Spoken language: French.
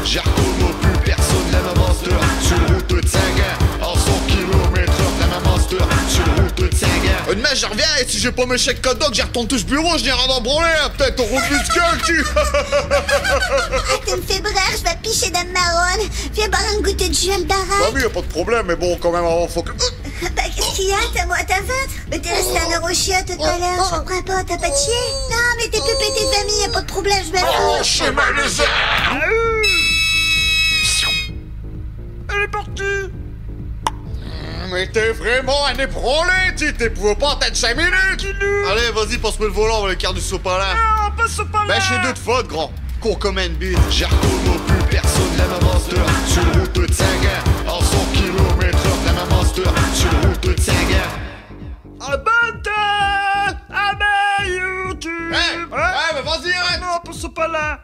J'ai reconnu plus personne, la même monster. Sur une route de 5 ans, en 100 km/h, la même monster. Sur une route de 5 ans. Demain, je reviens et si j'ai pas mes chèques cadeaux, que j'y retourne tout ce bureau, je n'ai rien à branler. Peut-être au route du gueule, tu. Ah, tu me fais brère, je vais picher dans ma ronde. Viens boire un goûter de jus à Bah oui, y'a pas de problème, mais bon, quand même, avant, faut que. Bah, qu'est-ce qu'il y a? T'as moi ta ventre? Mais t'es resté un euro chien tout à l'heure, je comprends pas, t'as pas de chier? Non, mais t'es plus pété de famille, y'a pas de problème, je m'en Oh, fous. schéma les airs. Elle est partie. Mais t'es vraiment un ébranlé, tu t'es pour pas t'être 5 minutes. Allez, vas-y, passe-moi le volant, on va le quart du sopalin. Ah, passe pas là. Ben, j'ai deux de faute, grand. Cours comme une bite. J'ai reconnu plus personne, la même monster. Sur une route de 5 ans, en 100 km/h, la même monster. Sur une route de 5 ans. Abonne-toi à ma YouTube. Hey, hey, mais vas-y, arrête. Non, passe pas là.